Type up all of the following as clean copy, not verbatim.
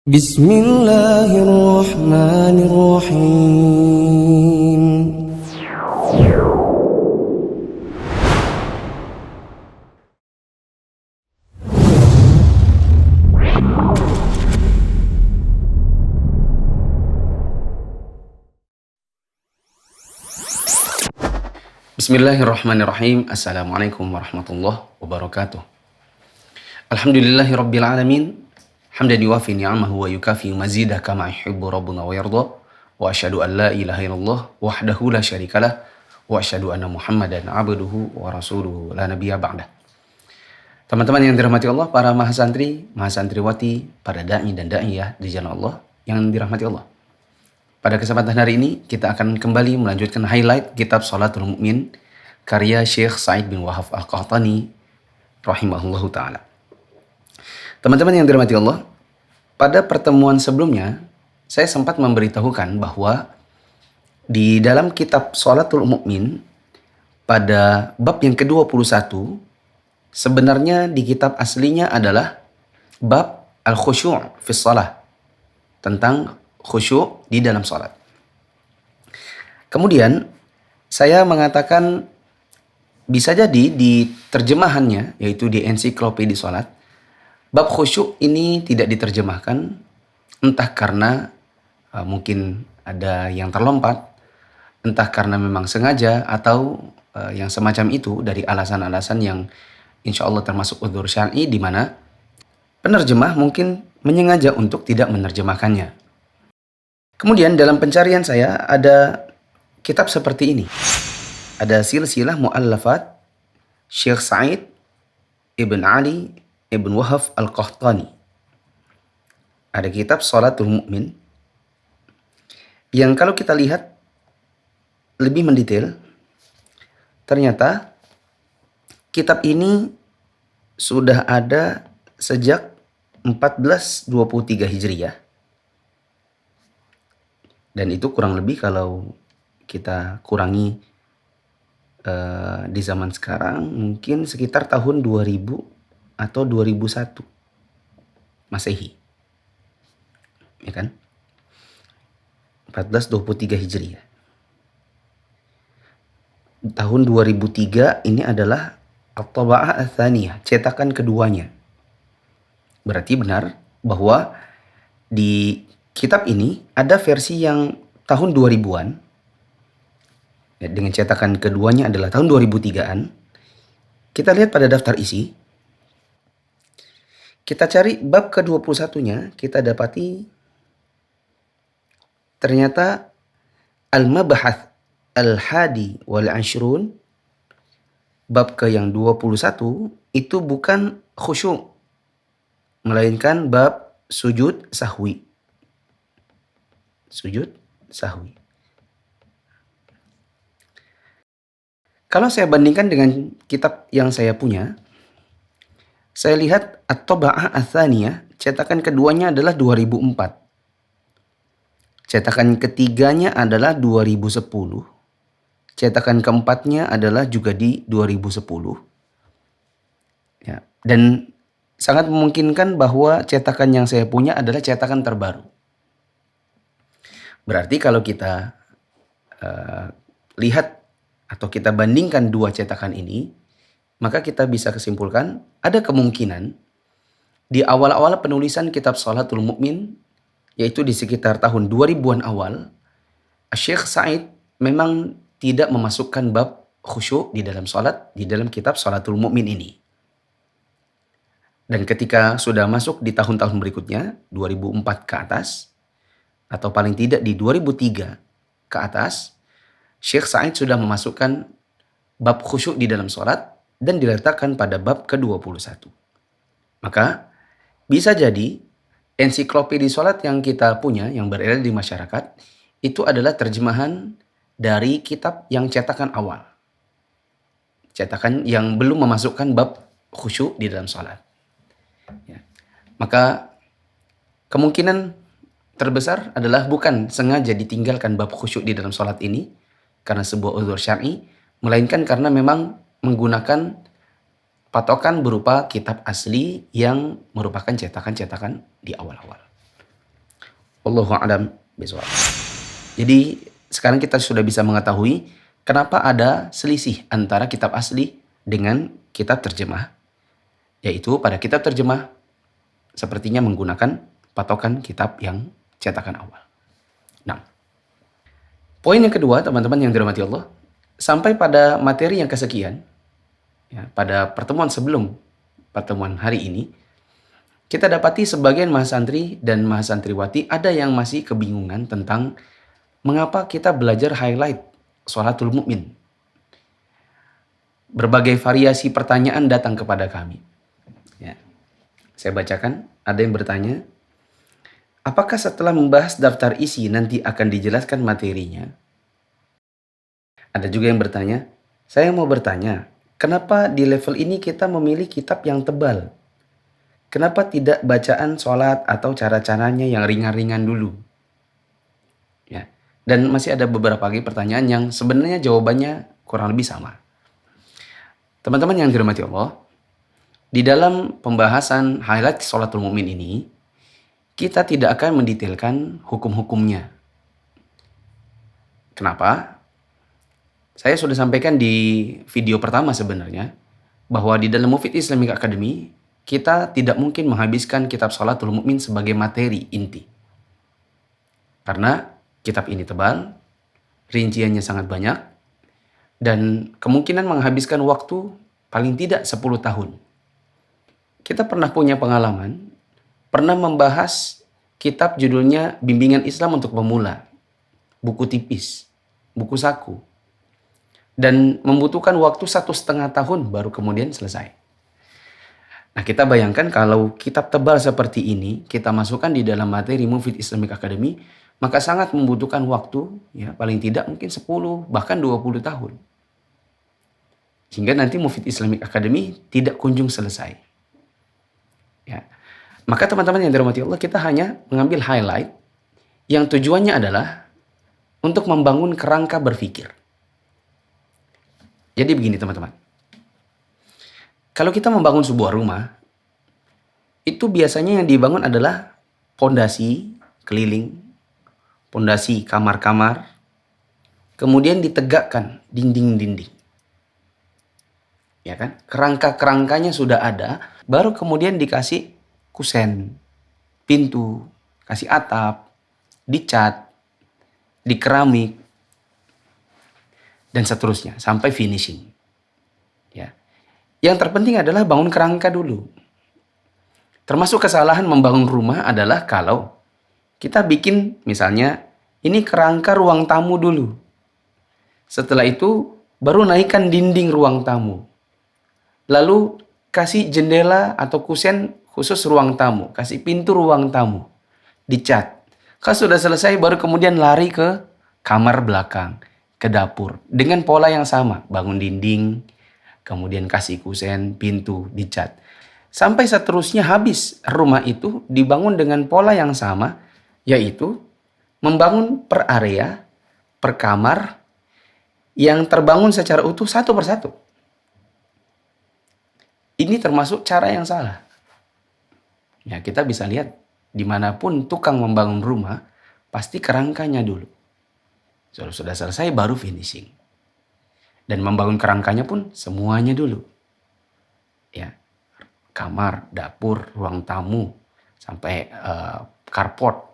Bismillahirrahmanirrahim. Bismillahirrahmanirrahim. Assalamualaikum warahmatullahi wabarakatuh. Alhamdulillahirabbil alamin. Hamdan yuwafi ni'amahu wa yukafi mazidah kama yuhibbu rabbuna wa yarda. Wa asyhadu an la ilaha illallah wahdahu la syarikalah wa asyhadu anna Muhammadan abduhu wa rasuluhu la nabiyya ba'dah. Teman-teman yang dirahmati Allah, para mahasantri, mahasantriwati, para dai dan daiyah di jalan Allah yang dirahmati Allah. Pada kesempatan hari ini kita akan kembali melanjutkan highlight kitab Shalatul Mu'min karya Syekh Sa'id bin Wahab Al-Qahtani rahimahullahu ta'ala. Teman-teman yang dirahmati Allah, pada pertemuan sebelumnya saya sempat memberitahukan bahwa di dalam kitab Shalatul Mu'min pada bab yang ke-21 sebenarnya di kitab aslinya adalah bab al-khusyu' fi shalah, tentang khusyuk di dalam salat. Kemudian saya mengatakan bisa jadi di terjemahannya, yaitu di ensiklopedia salat, bab khusyuk ini tidak diterjemahkan, entah karena mungkin ada yang terlompat, entah karena memang sengaja, atau yang semacam itu dari alasan-alasan yang insya Allah termasuk udzur syar'i, di mana penerjemah mungkin menyengaja untuk tidak menerjemahkannya. Kemudian dalam pencarian saya ada kitab seperti ini. Ada silsilah mu'allafat Syekh Sa'id Ibn Ali Ibn Wahab Al-Qahtani. Ada kitab Shalatul Mu'min yang kalau kita lihat lebih mendetail, ternyata kitab ini sudah ada sejak 1423 Hijriah. Dan itu kurang lebih kalau kita kurangi di zaman sekarang mungkin sekitar tahun 2000 atau 2001 Masehi. Ya kan? 1423 Hijriah. Tahun 2003 ini adalah At-Taba'ah Ats-Tsaniyah, cetakan keduanya. Berarti benar bahwa di kitab ini ada versi yang tahun 2000-an, ya, dengan cetakan keduanya adalah tahun 2003-an. Kita lihat pada daftar isi. Kita cari bab ke-21-nya, kita dapati ternyata Al-Mabahath Al-Hadi wal-Ashrun, bab ke yang 21 itu bukan khusyuk, melainkan bab sujud sahwi. Sujud sahwi. Kalau saya bandingkan dengan kitab yang saya punya, saya lihat At-Taba'ah Ats-Tsaniyah, cetakan keduanya adalah 2004. Cetakan ketiganya adalah 2010. Cetakan keempatnya adalah juga di 2010. Ya, dan sangat memungkinkan bahwa cetakan yang saya punya adalah cetakan terbaru. Berarti kalau kita lihat atau kita bandingkan dua cetakan ini, maka kita bisa kesimpulkan ada kemungkinan di awal-awal penulisan kitab Shalatul Mu'min, yaitu di sekitar tahun 2000-an awal, Syekh Sa'id memang tidak memasukkan bab khusyuk di dalam salat di dalam kitab Shalatul Mu'min ini. Dan ketika sudah masuk di tahun-tahun berikutnya, 2004 ke atas, atau paling tidak di 2003 ke atas, Syekh Sa'id sudah memasukkan bab khusyuk di dalam salat dan diletakkan pada bab ke-21. Maka bisa jadi ensiklopedia salat yang kita punya, yang beredar di masyarakat, itu adalah terjemahan dari kitab yang cetakan awal. Cetakan yang belum memasukkan bab khusyuk di dalam salat. Ya. Maka kemungkinan terbesar adalah bukan sengaja ditinggalkan bab khusyuk di dalam salat ini karena sebuah udzur syar'i, melainkan karena memang menggunakan patokan berupa kitab asli yang merupakan cetakan-cetakan di awal-awal. Wallahu a'lam bishawab. Jadi sekarang kita sudah bisa mengetahui kenapa ada selisih antara kitab asli dengan kitab terjemah. Yaitu pada kitab terjemah sepertinya menggunakan patokan kitab yang cetakan awal. Nah, poin yang kedua teman-teman yang dirahmati Allah, sampai pada materi yang kesekian, ya, pada pertemuan sebelum pertemuan hari ini, kita dapati sebagian mahasantri dan mahasantriwati ada yang masih kebingungan tentang mengapa kita belajar highlight sholatul mukmin. Berbagai variasi pertanyaan datang kepada kami. Ya. Saya bacakan, ada yang bertanya, apakah setelah membahas daftar isi nanti akan dijelaskan materinya? Ada juga yang bertanya, saya mau bertanya, kenapa di level ini kita memilih kitab yang tebal? Kenapa tidak bacaan sholat atau cara-caranya yang ringan-ringan dulu? Ya. Dan masih ada beberapa lagi pertanyaan yang sebenarnya jawabannya kurang lebih sama. Teman-teman yang dirahmati Allah, di dalam pembahasan highlight sholatul mu'min ini, kita tidak akan mendetailkan hukum-hukumnya. Kenapa? Saya sudah sampaikan di video pertama sebenarnya, bahwa di dalam Mufid Islamic Academy, kita tidak mungkin menghabiskan kitab sholatul mu'min sebagai materi inti. Karena kitab ini tebal, rinciannya sangat banyak, dan kemungkinan menghabiskan waktu paling tidak 10 tahun. Kita pernah punya pengalaman, pernah membahas kitab judulnya Bimbingan Islam untuk Pemula. Buku tipis, buku saku. Dan membutuhkan waktu 1,5 tahun baru kemudian selesai. Nah, kita bayangkan kalau kitab tebal seperti ini kita masukkan di dalam materi Mufid Islamic Academy, maka sangat membutuhkan waktu, ya paling tidak mungkin 10 bahkan 20 tahun. Sehingga nanti Mufid Islamic Academy tidak kunjung selesai. Ya. Maka teman-teman yang dirahmati Allah, kita hanya mengambil highlight yang tujuannya adalah untuk membangun kerangka berpikir. Jadi begini teman-teman. Kalau kita membangun sebuah rumah, itu biasanya yang dibangun adalah pondasi keliling, pondasi kamar-kamar, kemudian ditegakkan dinding-dinding. Ya kan? Kerangka-kerangkanya sudah ada, baru kemudian dikasih kusen, pintu, kasih atap, dicat, dikeramik, dan seterusnya sampai finishing. Ya. Yang terpenting adalah bangun kerangka dulu. Termasuk kesalahan membangun rumah adalah kalau kita bikin misalnya ini kerangka ruang tamu dulu. Setelah itu baru naikkan dinding ruang tamu. Lalu kasih jendela atau kusen khusus ruang tamu, kasih pintu ruang tamu, dicat. Kalau sudah selesai baru kemudian lari ke kamar belakang, ke dapur dengan pola yang sama, bangun dinding, kemudian kasih kusen, pintu, dicat. Sampai seterusnya habis rumah itu dibangun dengan pola yang sama, yaitu membangun per area, per kamar yang terbangun secara utuh satu persatu. Ini termasuk cara yang salah. Ya, kita bisa lihat dimanapun tukang membangun rumah, pasti kerangkanya dulu. Sudah selesai baru finishing. Dan membangun kerangkanya pun semuanya dulu. Ya, kamar, dapur, ruang tamu, sampai carport,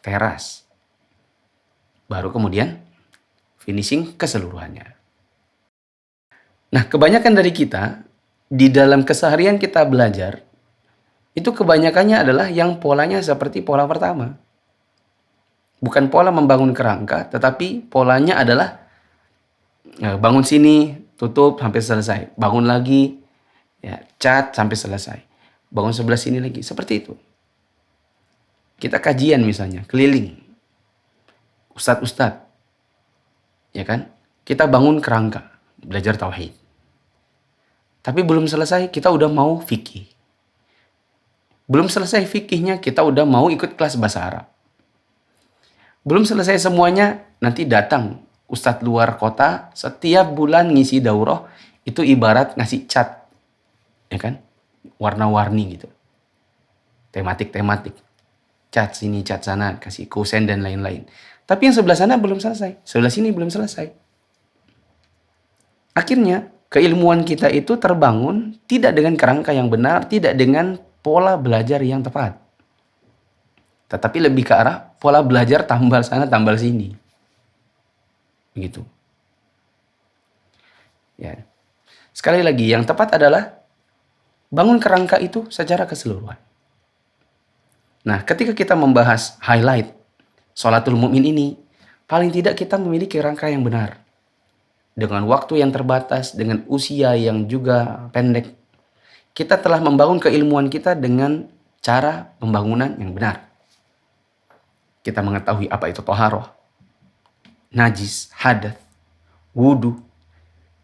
teras. Baru kemudian finishing keseluruhannya. Nah, kebanyakan dari kita, di dalam keseharian kita belajar, itu kebanyakannya adalah yang polanya seperti pola pertama. Bukan pola membangun kerangka, tetapi polanya adalah bangun sini, tutup sampai selesai. Bangun lagi, ya, cat sampai selesai. Bangun sebelah sini lagi. Seperti itu. Kita kajian misalnya, keliling. Ustadz. Ya kan? Kita bangun kerangka, belajar tauhid. Tapi belum selesai, kita udah mau fikih. Belum selesai fikihnya, kita udah mau ikut kelas bahasa Arab. Belum selesai semuanya, nanti datang ustadz luar kota, setiap bulan ngisi daurah, itu ibarat ngasih cat. Ya kan? Warna-warni gitu. Tematik-tematik. cat sini, cat sana, kasih kosen dan lain-lain. Tapi yang sebelah sana belum selesai, sebelah sini belum selesai. Akhirnya keilmuan kita itu terbangun tidak dengan kerangka yang benar, tidak dengan pola belajar yang tepat. Tetapi lebih ke arah pola belajar tambal sana, tambal sini. Begitu. Ya. Sekali lagi, yang tepat adalah bangun kerangka itu secara keseluruhan. Nah, ketika kita membahas highlight Sholatul Mu'min ini, paling tidak kita memiliki kerangka yang benar. Dengan waktu yang terbatas, dengan usia yang juga pendek, kita telah membangun keilmuan kita dengan cara pembangunan yang benar. Kita mengetahui apa itu toharoh, najis, hadas, wudu,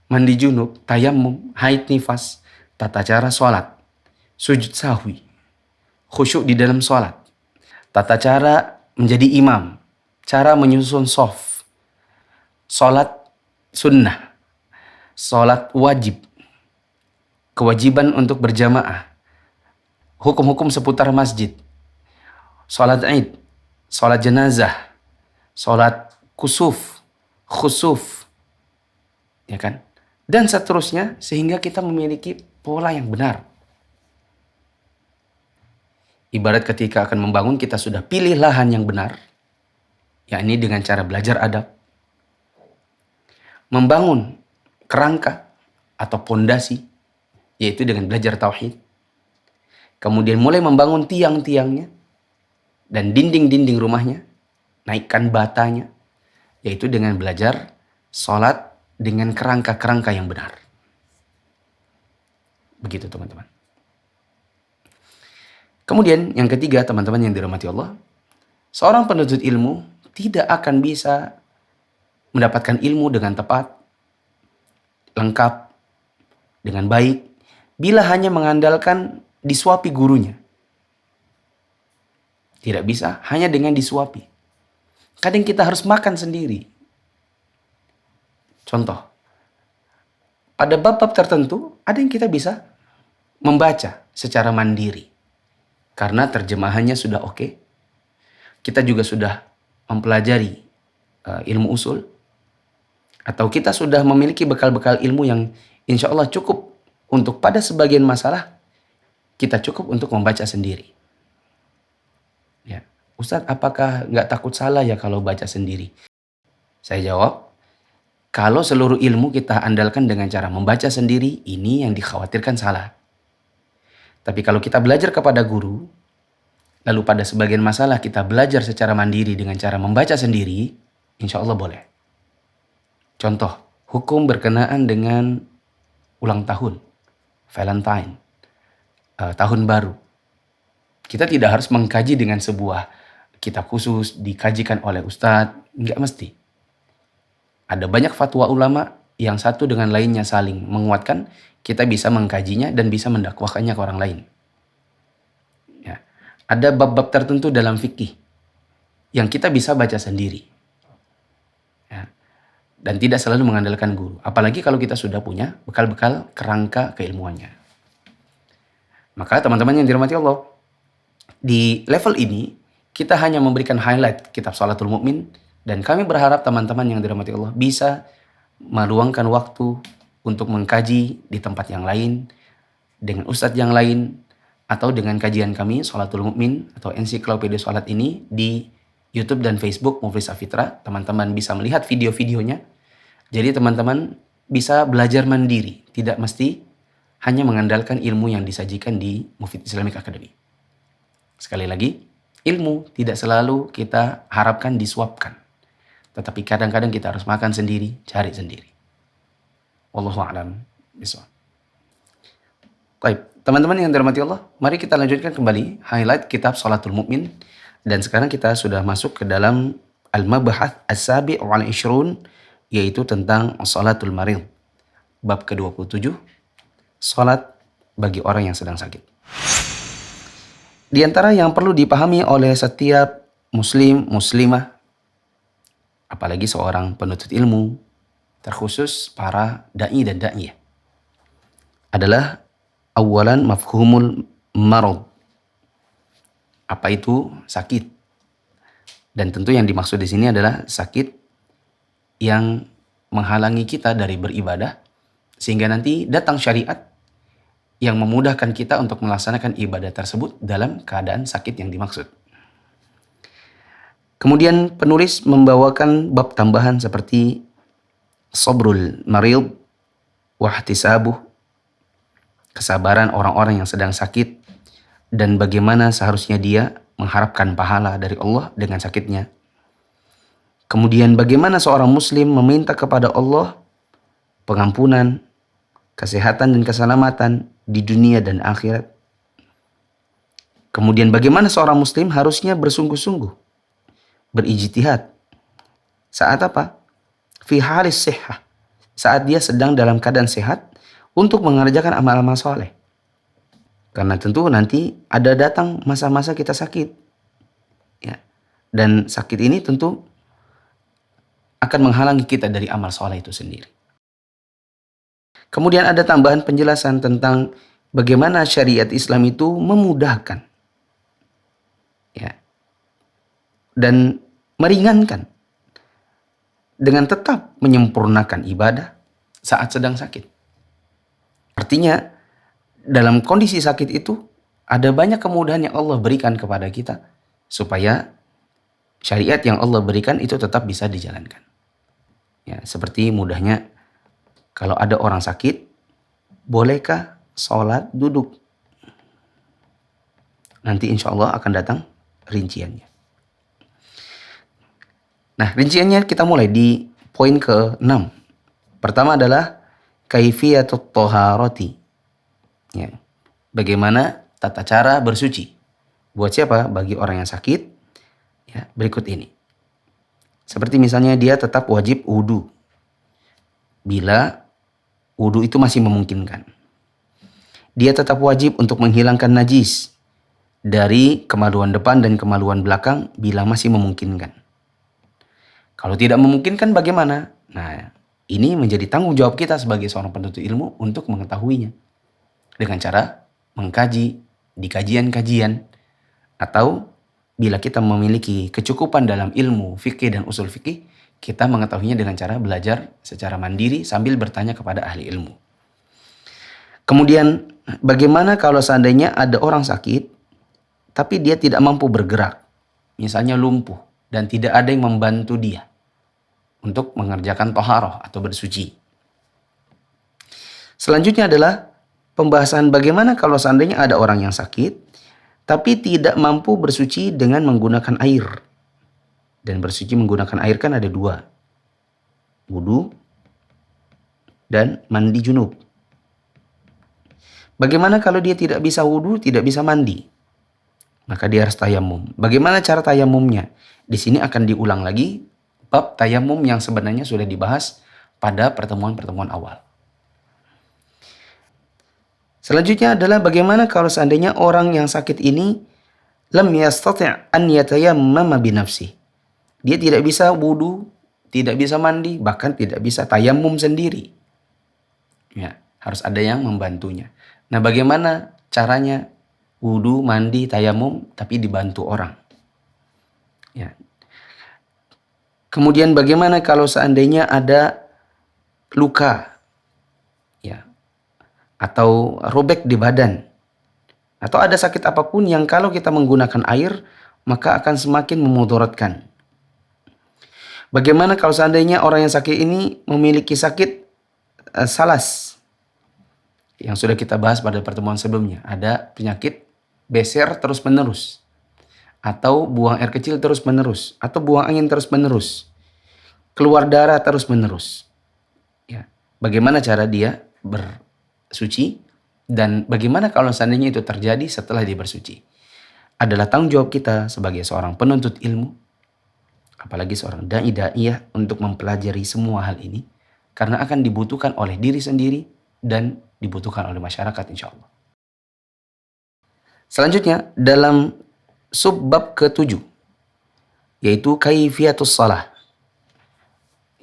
mandi junub, tayamum, haid nifas, tata cara sholat, sujud sahwi, khusyuk di dalam sholat, tata cara menjadi imam, cara menyusun shaf, sholat sunnah, sholat wajib, kewajiban untuk berjamaah, hukum-hukum seputar masjid, sholat id, sholat jenazah, sholat kusuf, khusuf, ya kan? Dan seterusnya, sehingga kita memiliki pola yang benar. Ibarat ketika akan membangun, kita sudah pilih lahan yang benar, yakni dengan cara belajar adab, membangun kerangka atau pondasi, yaitu dengan belajar tauhid, kemudian mulai membangun tiang-tiangnya dan dinding-dinding rumahnya, naikkan batanya, yaitu dengan belajar sholat dengan kerangka-kerangka yang benar. Begitu teman-teman. Kemudian yang ketiga, teman-teman yang dirahmati Allah, seorang penuntut ilmu tidak akan bisa mendapatkan ilmu dengan tepat, lengkap, dengan baik, bila hanya mengandalkan disuapi gurunya. Tidak bisa hanya dengan disuapi. Kadang kita harus makan sendiri. Contoh, pada bab-bab tertentu ada yang kita bisa membaca secara mandiri. Karena terjemahannya sudah oke. Kita juga sudah mempelajari ilmu usul. Atau kita sudah memiliki bekal-bekal ilmu yang insya Allah cukup untuk pada sebagian masalah kita cukup untuk membaca sendiri. Ya, Ustadz, apakah nggak takut salah ya kalau baca sendiri? Saya jawab, kalau seluruh ilmu kita andalkan dengan cara membaca sendiri, ini yang dikhawatirkan salah. Tapi kalau kita belajar kepada guru, lalu pada sebagian masalah kita belajar secara mandiri dengan cara membaca sendiri, insya Allah boleh. Contoh, hukum berkenaan dengan ulang tahun, Valentine, tahun baru. Kita tidak harus mengkaji dengan sebuah kitab khusus, dikajikan oleh ustadz, nggak mesti. Ada banyak fatwa ulama yang satu dengan lainnya saling menguatkan, kita bisa mengkajinya dan bisa mendakwahkannya ke orang lain. Ya. Ada bab-bab tertentu dalam fikih yang kita bisa baca sendiri. Ya. Dan tidak selalu mengandalkan guru. Apalagi kalau kita sudah punya bekal-bekal kerangka keilmuannya. Maka teman-teman yang dirahmati Allah, di level ini kita hanya memberikan highlight kitab Sholatul Mu'min, dan kami berharap teman-teman yang dirahmati Allah bisa meluangkan waktu untuk mengkaji di tempat yang lain, dengan ustadz yang lain, atau dengan kajian kami Sholatul Mu'min atau ensiklopedia sholat ini di YouTube dan Facebook Muflis Afitra. Teman-teman bisa melihat video-videonya. Jadi teman-teman bisa belajar mandiri, tidak mesti hanya mengandalkan ilmu yang disajikan di Mufid Islamic Academy. Sekali lagi, ilmu tidak selalu kita harapkan disuapkan. Tetapi kadang-kadang kita harus makan sendiri, cari sendiri. Wallahu a'lam bishawab. Baik, teman-teman yang dirahmati Allah, mari kita lanjutkan kembali highlight kitab Sholatul Mu'min. Dan sekarang kita sudah masuk ke dalam Al-Mabahath As-Sabi' wal Ishrun, yaitu tentang Sholatul Marid. Bab ke-27, Sholat bagi orang yang sedang sakit. Di antara yang perlu dipahami oleh setiap muslim, muslimah, apalagi seorang penuntut ilmu, terkhusus para da'i dan da'iyah, adalah awalan mafhumul marad. apa itu sakit. Dan tentu yang dimaksud di sini adalah sakit yang menghalangi kita dari beribadah, sehingga nanti datang syariat yang memudahkan kita untuk melaksanakan ibadah tersebut dalam keadaan sakit yang dimaksud. Kemudian penulis membawakan bab tambahan seperti sabrul marid wahtisabuh, kesabaran orang-orang yang sedang sakit dan bagaimana seharusnya dia mengharapkan pahala dari Allah dengan sakitnya. Kemudian bagaimana seorang muslim meminta kepada Allah pengampunan, kesehatan dan keselamatan di dunia dan akhirat. Kemudian bagaimana seorang muslim harusnya bersungguh-sungguh, berijtihad. Saat apa? Fi halis sihah. Saat dia sedang dalam keadaan sehat untuk mengerjakan amal-amal soleh. Karena tentu nanti ada datang masa-masa kita sakit. Ya. Dan sakit ini tentu akan menghalangi kita dari amal soleh itu sendiri. Kemudian ada tambahan penjelasan tentang bagaimana syariat Islam itu memudahkan, ya, dan meringankan dengan tetap menyempurnakan ibadah saat sedang sakit. Artinya dalam kondisi sakit itu ada banyak kemudahan yang Allah berikan kepada kita supaya syariat yang Allah berikan itu tetap bisa dijalankan. Ya, seperti mudahnya kalau ada orang sakit, bolehkah sholat duduk? Nanti insya Allah akan datang rinciannya. Nah, rinciannya kita mulai di poin ke-6. Pertama adalah kaifiyatut thaharati. Ya. Bagaimana tata cara bersuci? Buat siapa? Bagi orang yang sakit. Ya, berikut ini. Seperti misalnya dia tetap wajib wudu bila wudu itu masih memungkinkan. Dia tetap wajib untuk menghilangkan najis dari kemaluan depan dan kemaluan belakang bila masih memungkinkan. Kalau tidak memungkinkan bagaimana? Nah, ini menjadi tanggung jawab kita sebagai seorang penuntut ilmu untuk mengetahuinya. Dengan cara mengkaji di kajian-kajian, atau bila kita memiliki kecukupan dalam ilmu fikih dan usul fikih, kita mengetahuinya dengan cara belajar secara mandiri sambil bertanya kepada ahli ilmu. Kemudian bagaimana kalau seandainya ada orang sakit tapi dia tidak mampu bergerak, misalnya lumpuh dan tidak ada yang membantu dia untuk mengerjakan toharoh atau bersuci. Selanjutnya adalah pembahasan bagaimana kalau seandainya ada orang yang sakit tapi tidak mampu bersuci dengan menggunakan air. Dan bersuci menggunakan air kan ada dua. Wudu dan mandi junub. Bagaimana kalau dia tidak bisa wudu, tidak bisa mandi? Maka dia harus tayamum. Bagaimana cara tayamumnya? Di sini akan diulang lagi bab tayamum yang sebenarnya sudah dibahas pada pertemuan-pertemuan awal. Selanjutnya adalah bagaimana kalau seandainya orang yang sakit ini lam yastati' an yatayammama binafsi. Dia tidak bisa wudu, tidak bisa mandi, bahkan tidak bisa tayamum sendiri. Ya, harus ada yang membantunya. Nah, bagaimana caranya wudu, mandi, tayamum tapi dibantu orang? Ya. Kemudian bagaimana kalau seandainya ada luka? Ya. Atau robek di badan, atau ada sakit apapun yang kalau kita menggunakan air maka akan semakin memudaratkan. Bagaimana kalau seandainya orang yang sakit ini memiliki sakit salas yang sudah kita bahas pada pertemuan sebelumnya, ada penyakit beser terus menerus, atau buang air kecil terus menerus, atau buang angin terus menerus, keluar darah terus menerus. Ya, bagaimana cara dia bersuci, dan bagaimana kalau seandainya itu terjadi setelah dia bersuci? Adalah tanggung jawab kita sebagai seorang penuntut ilmu, apalagi seorang dai-daiyah, untuk mempelajari semua hal ini, karena akan dibutuhkan oleh diri sendiri dan dibutuhkan oleh masyarakat insya Allah. Selanjutnya dalam subbab ke-7, yaitu kaifiyatus shalah.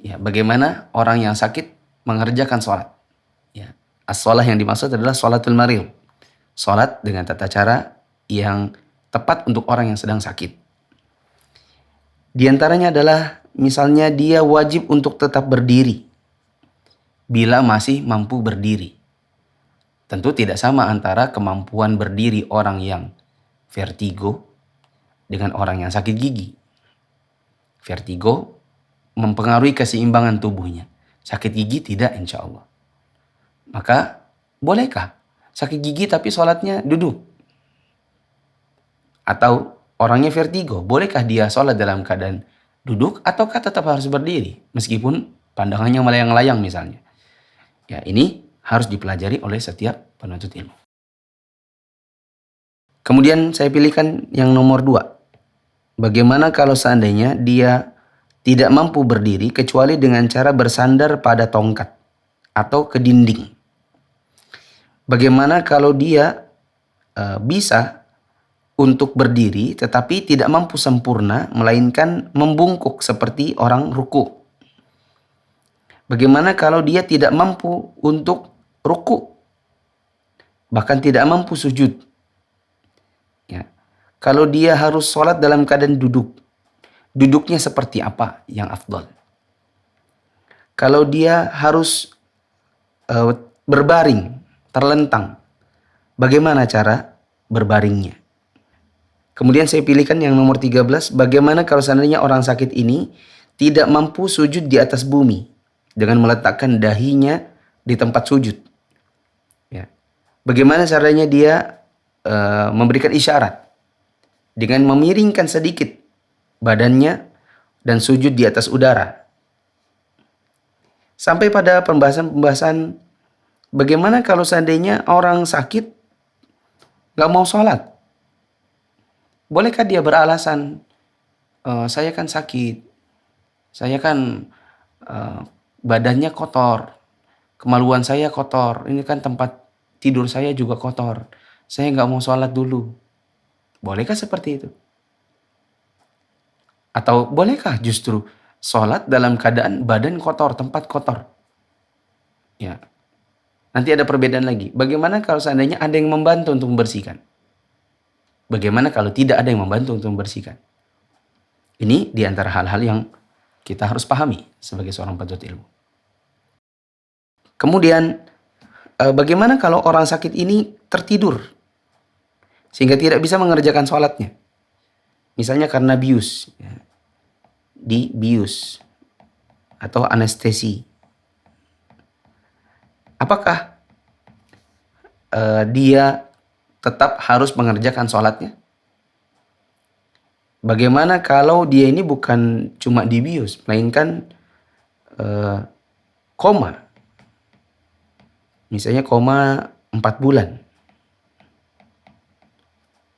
Ya, bagaimana orang yang sakit mengerjakan sholat. Ya, as-shalah yang dimaksud adalah sholatul marid. Sholat dengan tata cara yang tepat untuk orang yang sedang sakit. Di antaranya adalah misalnya dia wajib untuk tetap berdiri bila masih mampu berdiri. Tentu tidak sama antara kemampuan berdiri orang yang vertigo dengan orang yang sakit gigi. Vertigo mempengaruhi keseimbangan tubuhnya. Sakit gigi tidak, insya Allah. Maka bolehkah sakit gigi tapi sholatnya duduk? Atau orangnya vertigo, bolehkah dia sholat dalam keadaan duduk ataukah tetap harus berdiri meskipun pandangannya melayang-layang misalnya? Ya, ini harus dipelajari oleh setiap penuntut ilmu. Kemudian saya pilihkan yang nomor 2. Bagaimana kalau seandainya dia tidak mampu berdiri kecuali dengan cara bersandar pada tongkat atau ke dinding? Bagaimana kalau dia bisa untuk berdiri tetapi tidak mampu sempurna melainkan membungkuk seperti orang ruku? Bagaimana kalau dia tidak mampu untuk ruku, bahkan tidak mampu sujud? Ya. Kalau dia harus sholat dalam keadaan duduk, duduknya seperti apa yang afdal? Kalau dia harus berbaring, terlentang, bagaimana cara berbaringnya? Kemudian saya pilihkan yang nomor 13, bagaimana kalau seandainya orang sakit ini tidak mampu sujud di atas bumi dengan meletakkan dahinya di tempat sujud. Ya. Bagaimana caranya dia memberikan isyarat dengan memiringkan sedikit badannya dan sujud di atas udara. Sampai pada pembahasan bagaimana kalau seandainya orang sakit gak mau sholat. Bolehkah dia beralasan, saya kan sakit, saya kan badannya kotor, kemaluan saya kotor, ini kan tempat tidur saya juga kotor, saya gak mau sholat dulu. Bolehkah seperti itu? Atau bolehkah justru sholat dalam keadaan badan kotor, tempat kotor? Ya. Nanti ada perbedaan lagi. Bagaimana kalau seandainya ada yang membantu untuk membersihkan? Bagaimana kalau tidak ada yang membantu untuk membersihkan? Ini diantara hal-hal yang kita harus pahami sebagai seorang penuntut ilmu. Kemudian, bagaimana kalau orang sakit ini tertidur sehingga tidak bisa mengerjakan sholatnya? Misalnya karena bius, ya. Dibius atau anestesi. Apakah dia tetap harus mengerjakan sholatnya? Bagaimana kalau dia ini bukan cuma dibius, melainkan koma? Misalnya koma 4 bulan.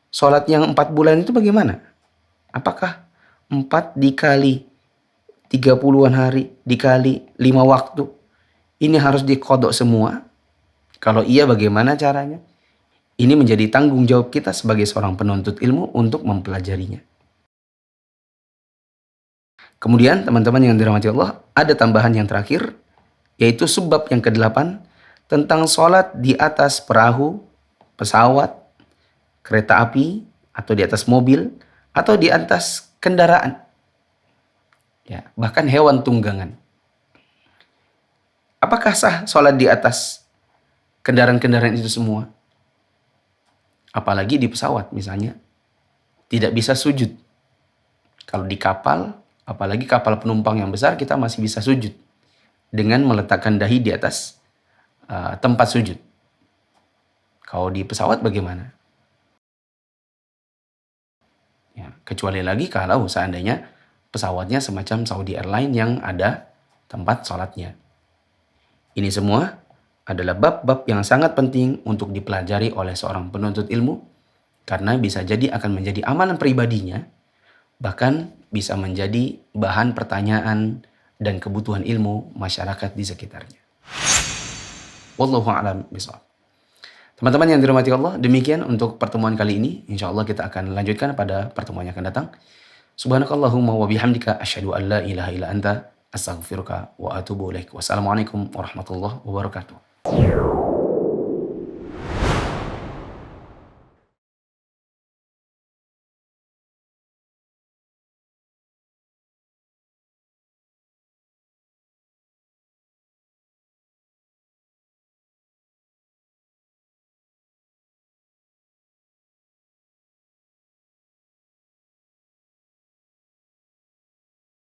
Sholat yang 4 bulan itu bagaimana? Apakah 4 dikali 30-an hari dikali 5 waktu ini harus diqodok semua? Kalau iya, bagaimana caranya? Ini menjadi tanggung jawab kita sebagai seorang penuntut ilmu untuk mempelajarinya. Kemudian teman-teman yang dirahmati Allah, ada tambahan yang terakhir, yaitu sebab yang ke-8 tentang sholat di atas perahu, pesawat, kereta api, atau di atas mobil, atau di atas kendaraan. Ya, bahkan hewan tunggangan. Apakah sah sholat di atas kendaraan-kendaraan itu semua? Apalagi di pesawat misalnya, tidak bisa sujud. Kalau di kapal, apalagi kapal penumpang yang besar, kita masih bisa sujud dengan meletakkan dahi di atas tempat sujud. Kalau di pesawat bagaimana? Ya, kecuali lagi kalau seandainya pesawatnya semacam Saudi Airlines yang ada tempat sholatnya. Ini semua adalah bab-bab yang sangat penting untuk dipelajari oleh seorang penuntut ilmu, karena bisa jadi akan menjadi amalan pribadinya, bahkan bisa menjadi bahan pertanyaan dan kebutuhan ilmu masyarakat di sekitarnya. Wallahu a'lam bishawab. Teman-teman yang dirahmati Allah, demikian untuk pertemuan kali ini. Insya Allah kita akan lanjutkan pada pertemuan yang akan datang. Subhanakallahumma wa bihamdika asyhadu an la ilaha illa anta astaghfiruka wa atubu ilaik. Wassalamualaikum warahmatullahi wabarakatuh.